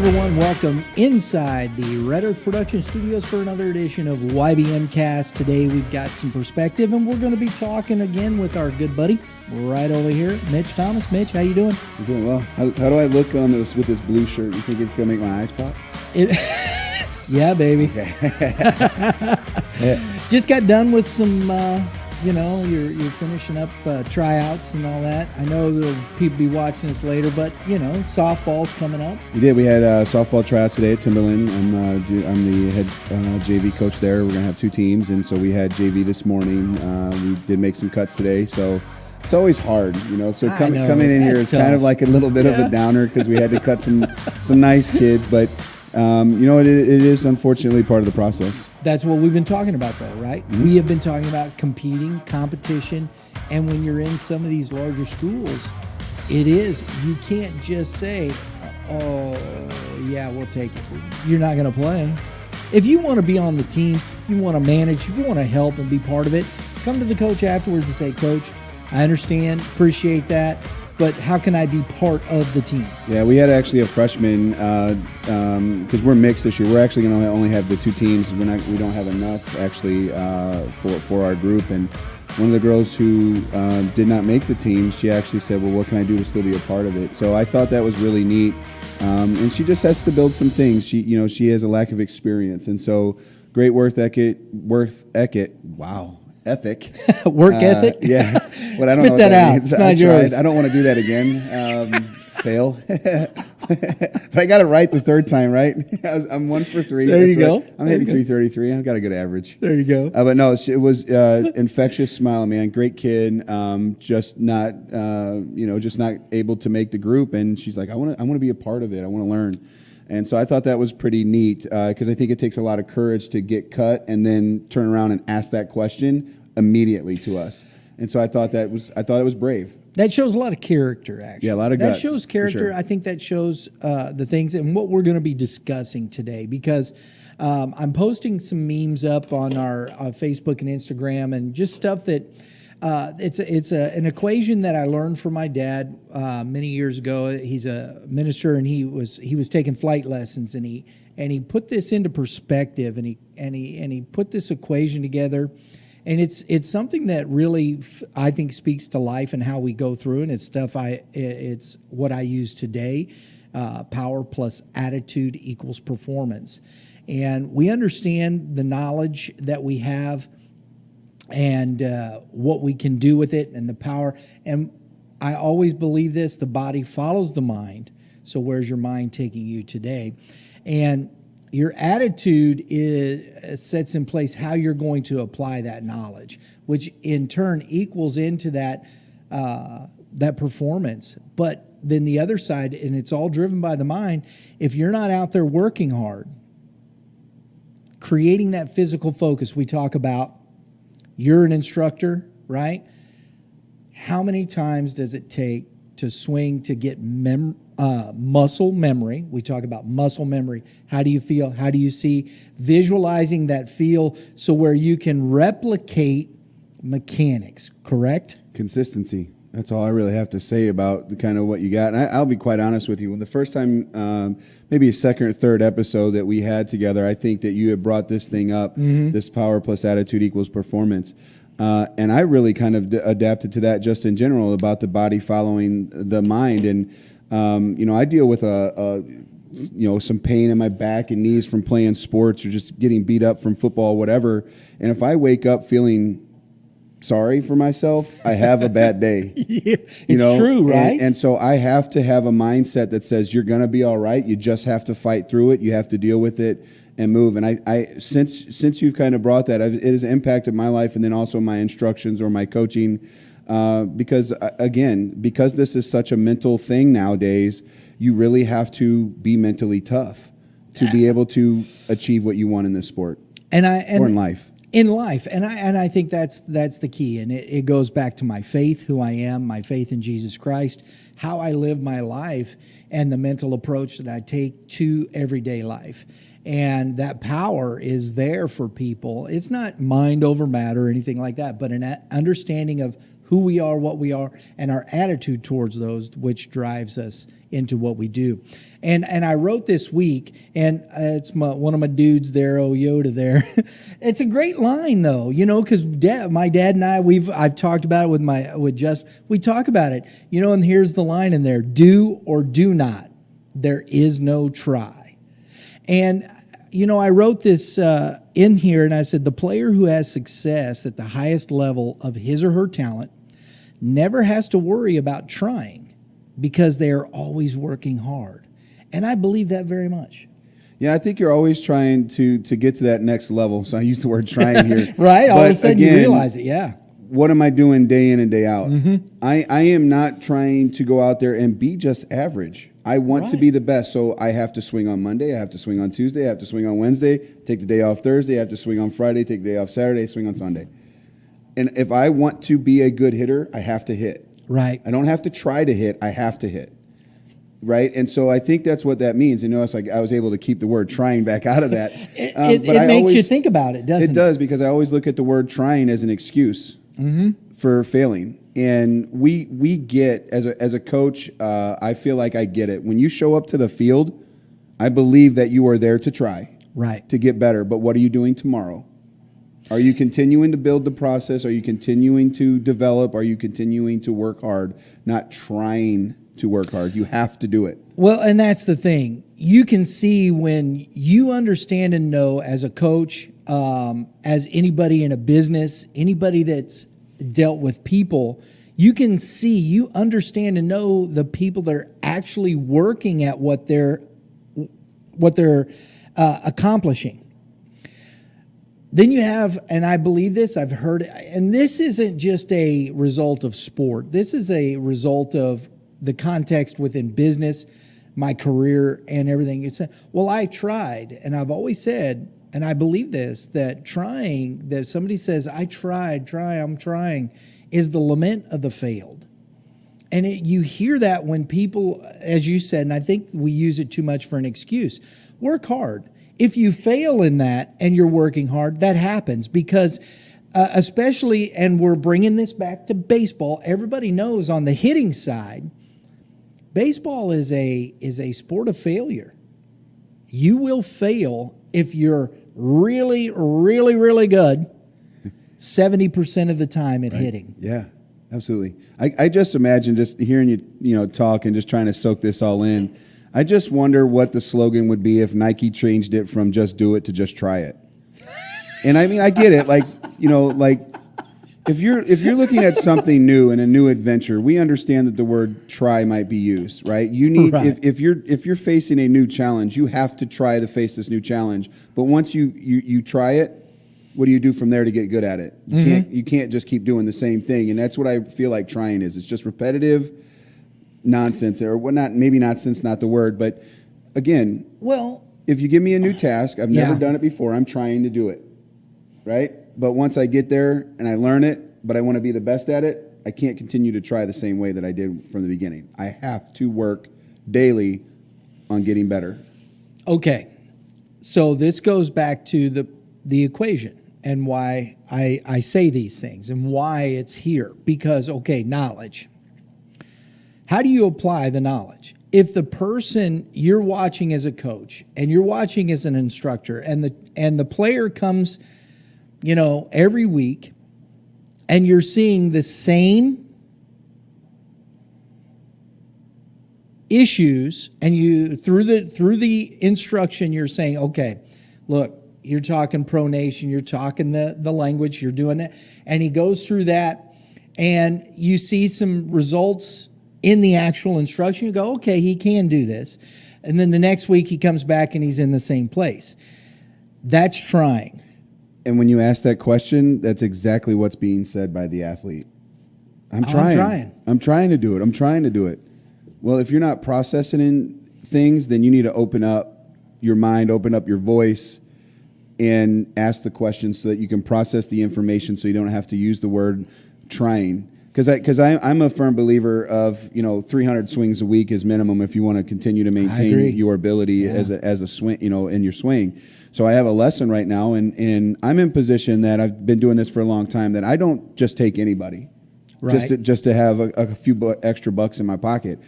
everyone. Welcome inside the Red Earth Production Studios for another edition of YBMcast. Today we've got some perspective, and we're going to be talking again with our good buddy right over here, Mitch Thomas. Mitch, how you doing? I'm doing well. How do I look on this with this blue shirt? You think it's going to make my eyes pop? Yeah, baby. Okay. Yeah. Just got done with some, you're finishing up tryouts and all that. I know there'll people be watching this later, but, softball's coming up. We did. We had softball tryouts today at Timberland. I'm the head JV coach there. We're going to have two teams, and so we had JV this morning. We did make some cuts today, so it's always hard, So coming in here is tough. Kind of like a little bit of a downer because we had to cut some nice kids, but it is unfortunately part of the process. That's what we've been talking about, though, right? Mm-hmm. We have been talking about competition, and when you're in some of these larger schools, you can't just say, oh, yeah, we'll take it. You're not going to play. If you want to be on the team, you want to manage, if you want to help and be part of it, come to the coach afterwards and say, Coach, I understand, appreciate that, but how can I be part of the team? Yeah, we had actually a freshman, because we're mixed this year. We're actually going to only have the two teams. We don't have enough, actually, for our group. And one of the girls who did not make the team, she actually said, well, what can I do to still be a part of it? So I thought that was really neat. And she just has to build some things. She has a lack of experience. And so great work ethic. Wow. Ethic. Work ethic? Yeah. But I don't know what that means. It's not yours. I don't want to do that again. Fail. But I got it right the third time, right? I'm 1 for 3. There you go. I'm hitting 333. I've got a good average. There you go. But no, it was infectious smile, man. Great kid. Just not able to make the group. And she's like, I want to be a part of it. I want to learn. And so I thought that was pretty neat because I think it takes a lot of courage to get cut and then turn around and ask that question immediately to us. And so I thought it was brave. That shows a lot of character, actually. Yeah, a lot of guts. That shows character. Sure. I think that shows the things and what we're going to be discussing today because I'm posting some memes up on our Facebook and Instagram and just stuff that it's an equation that I learned from my dad many years ago. He's a minister, and he was taking flight lessons, and he put this into perspective, and he put this equation together, and it's something that really I think speaks to life and how we go through, and it's what I use today. Power plus attitude equals performance, and we understand the knowledge that we have and what we can do with it and the power. And I always believe this, the body follows the mind. So where's your mind taking you today? And your attitude sets in place how you're going to apply that knowledge, which in turn equals into that performance. But then the other side, and it's all driven by the mind, if you're not out there working hard, creating that physical focus we talk about. You're an instructor, right? How many times does it take to swing to get muscle memory? We talk about muscle memory. How do you feel? How do you see? Visualizing that feel so where you can replicate mechanics, correct? Consistency. That's all I really have to say about the kind of what you got. And I'll be quite honest with you. When the first time, maybe a second or third episode that we had together, I think that you had brought this thing up, this power plus attitude equals performance. And I really kind of adapted to that just in general about the body following the mind. And, I deal with some pain in my back and knees from playing sports or just getting beat up from football, whatever. And if I wake up feeling sorry for myself, I have a bad day. Yeah, it's true, right? And so I have to have a mindset that says you're going to be all right. You just have to fight through it. You have to deal with it and move. And I since you've kind of brought that, it has impacted my life and then also my instructions or my coaching because this is such a mental thing nowadays, you really have to be mentally tough to be able to achieve what you want in this sport or in life. In life, and I think that's the key, and it goes back to my faith, who I am, my faith in Jesus Christ, how I live my life, and the mental approach that I take to everyday life. And that power is there for people. It's not mind over matter or anything like that, but an understanding of who we are, what we are, and our attitude towards those, which drives us into what we do. And I wrote this week, and it's one of my dudes there, Yoda there. It's a great line though, because my dad and I've talked about it with Just. We talk about it, and here's the line in there: do or do not. There is no try. And I wrote this in here, and I said the player who has success at the highest level of his or her talent never has to worry about trying, because they are always working hard. And I believe that very much. Yeah, I think you're always trying to get to that next level. So I use the word trying here. Right? All of a sudden you realize it, yeah. What am I doing day in and day out? I am not trying to go out there and be just average. I want to be the best. So I have to swing on Monday. I have to swing on Tuesday. I have to swing on Wednesday. Take the day off Thursday. I have to swing on Friday. Take the day off Saturday. Swing on Sunday. And if I want to be a good hitter, I have to hit. Right. I don't have to try to hit. I have to hit. Right. And so I think that's what that means. It's like I was able to keep the word trying back out of that. It makes you think about it, doesn't it? It does, because I always look at the word trying as an excuse for failing. And we get, as a coach, I feel like I get it. When you show up to the field, I believe that you are there to try. Right. To get better. But what are you doing tomorrow? Are you continuing to build the process? Are you continuing to develop? Are you continuing to work hard? Not trying to work hard. You have to do it. Well, and that's the thing. You can see when you understand and know as a coach, as anybody in a business, anybody that's dealt with people, you can see, you understand and know the people that are actually working at what they're accomplishing. Then you have, and I believe this, I've heard, and this isn't just a result of sport. This is a result of the context within business, my career, and everything. It's I tried, and I've always said, and I believe this, that trying, that somebody says, I'm trying, is the lament of the failed. And you hear that when people, as you said, and I think we use it too much for an excuse, work hard. If you fail in that and you're working hard, that happens because especially, and we're bringing this back to baseball, everybody knows on the hitting side, baseball is a sport of failure. You will fail if you're really, really, really good 70% of the time at hitting. Yeah, absolutely. I just imagine just hearing you talk and just trying to soak this all in. I just wonder what the slogan would be if Nike changed it from "just do it" to "just try it." And I mean, I get it. Like if you're looking at something new and a new adventure, we understand that the word "try" might be used, right? You need if you're facing a new challenge, you have to try to face this new challenge. But once you try it, what do you do from there to get good at it? You can't just keep doing the same thing, and that's what I feel like trying is. It's just repetitive nonsense, or what? Not maybe nonsense, not the word, but again, if you give me a new task, I've never done it before, I'm trying to do it, right? But once I get there and I learn it, but I want to be the best at it, I can't continue to try the same way that I did from the beginning. I have to work daily on getting better. Okay, so this goes back to the equation and why I say these things and why it's here. Because, knowledge. How do you apply the knowledge? If the person you're watching as a coach and you're watching as an instructor and the player comes, every week and you're seeing the same issues and you through the instruction you're saying, okay, look, you're talking pronation, you're talking the language, you're doing it, and he goes through that and you see some results in the actual instruction, you go, okay, he can do this. And then the next week he comes back and he's in the same place. That's trying. And when you ask that question, that's exactly what's being said by the athlete. I'm trying. I'm trying to do it. I'm trying to do it. Well, if you're not processing in things, then you need to open up your mind, open up your voice, and ask the questions so that you can process the information so you don't have to use the word trying. Because I'm a firm believer of 300 swings a week is minimum if you want to continue to maintain your ability as a swing in your swing. So I have a lesson right now, and I'm in position that I've been doing this for a long time that I don't just take anybody. Right. just to have a few extra bucks in my pocket.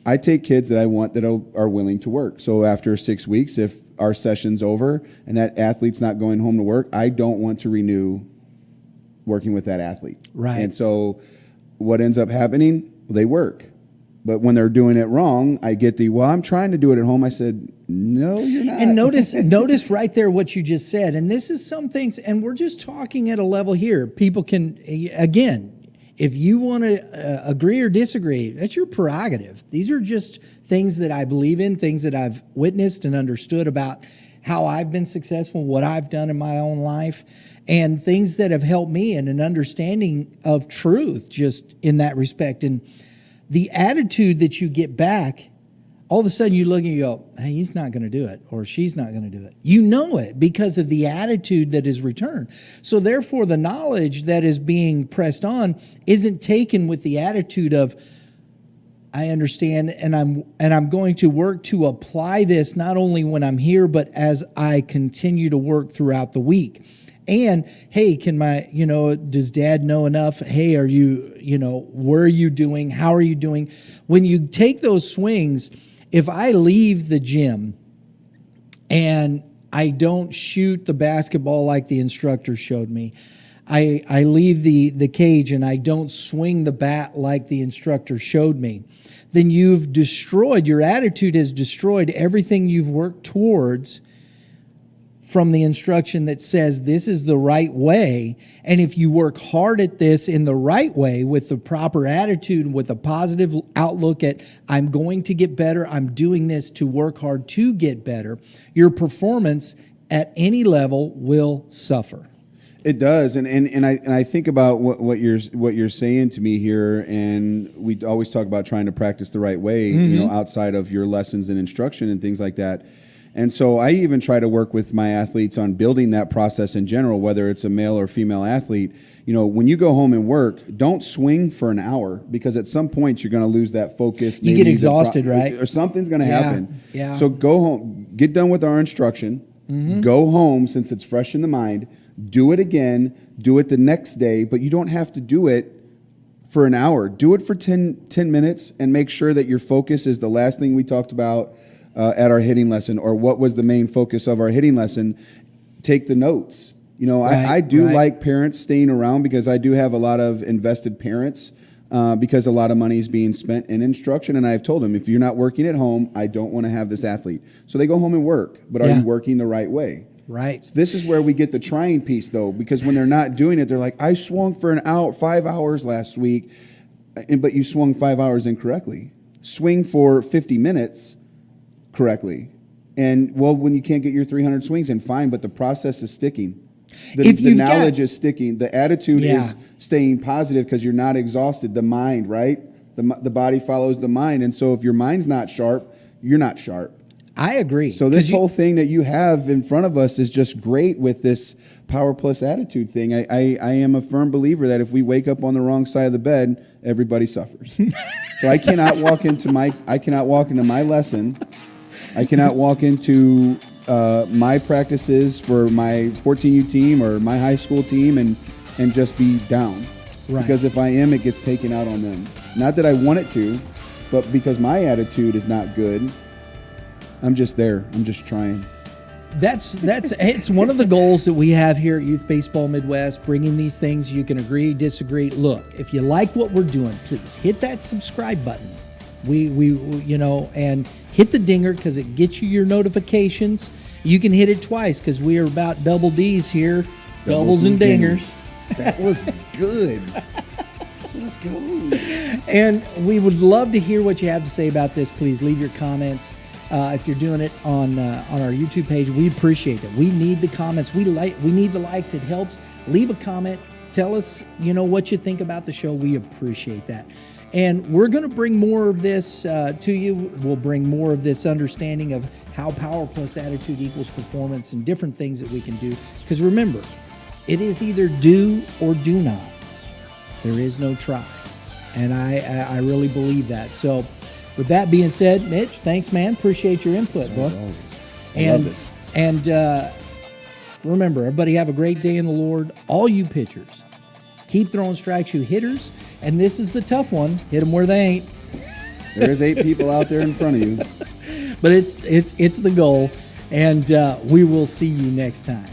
I take kids that I want that are willing to work. So after 6 weeks, if our session's over and that athlete's not going home to work, I don't want to renew working with that athlete. Right. And so what ends up happening, they work. But when they're doing it wrong, I get well, I'm trying to do it at home. I said, no, you're not. And notice right there what you just said. And this is some things, and we're just talking at a level here. People can, again, if you want to agree or disagree, that's your prerogative. These are just things that I believe in, things that I've witnessed and understood about how I've been successful, what I've done in my own life, and things that have helped me in an understanding of truth just in that respect. And the attitude that you get back, all of a sudden you look and you go, hey, he's not going to do it, or she's not going to do it. You know it because of the attitude that is returned. So therefore, the knowledge that is being pressed on isn't taken with the attitude of, I understand, and I'm going to work to apply this not only when I'm here, but as I continue to work throughout the week. And, hey, does dad know enough? Hey, where are you doing? How are you doing? When you take those swings, if I leave the gym and I don't shoot the basketball like the instructor showed me, I leave the cage and I don't swing the bat like the instructor showed me, then your attitude has destroyed everything you've worked towards from the instruction that says this is the right way. And if you work hard at this in the right way with the proper attitude, with a positive outlook at I'm going to get better, I'm doing this to work hard to get better, your performance at any level will suffer. It does, and I think about what you're saying to me here, and we always talk about trying to practice the right way, outside of your lessons and instruction and things like that. And so I even try to work with my athletes on building that process in general, whether it's a male or female athlete. When you go home and work, don't swing for an hour, because at some point you're going to lose that focus. You get exhausted, right? Or something's going to happen. Yeah. So go home, get done with our instruction, go home since it's fresh in the mind, do it again, do it the next day, but you don't have to do it for an hour. Do it for 10 minutes and make sure that your focus is the last thing we talked about at our hitting lesson, or what was the main focus of our hitting lesson. Take the notes. I do like parents staying around, because I do have a lot of invested parents, because a lot of money is being spent in instruction. And I've told them, if you're not working at home, I don't want to have this athlete. So they go home and work. But are you working the right way? Right. This is where we get the trying piece, though, because when they're not doing it, they're like, I swung for 5 hours last week, but you swung 5 hours incorrectly. Swing for 50 minutes correctly. And, when you can't get your 300 swings in, fine, but the process is sticking. The knowledge is sticking. The attitude is staying positive, because you're not exhausted. The mind, right? The body follows the mind. And so if your mind's not sharp, you're not sharp. I agree. So this whole thing that you have in front of us is just great with this power plus attitude thing. I am a firm believer that if we wake up on the wrong side of the bed, everybody suffers. So I cannot walk into my lesson. I cannot walk into my practices for my 14U team or my high school team and just be down. Right. Because if I am, it gets taken out on them. Not that I want it to, but because my attitude is not good, I'm just there. I'm just trying. It's one of the goals that we have here at Youth Baseball Midwest, bringing these things. You can agree, disagree. Look, if you like what we're doing, please hit that subscribe button. And hit the dinger, because it gets you your notifications. You can hit it twice, because we are about double D's here. Doubles and dingers. That was good. Let's go. And we would love to hear what you have to say about this. Please leave your comments. If you're doing it on our YouTube page, we appreciate it. We need the comments. We need the likes. It helps. Leave a comment. Tell us, what you think about the show. We appreciate that. And we're going to bring more of this to you. We'll bring more of this understanding of how power plus attitude equals performance and different things that we can do. Because remember, it is either do or do not. There is no try. And I really believe that. So with that being said, Mitch, thanks, man. Appreciate your input, bro. I love this. And remember, everybody have a great day in the Lord. All you pitchers, Keep throwing strikes, you hitters. And this is the tough one. Hit them where they ain't. There's 8 people out there in front of you. But it's the goal. And we will see you next time.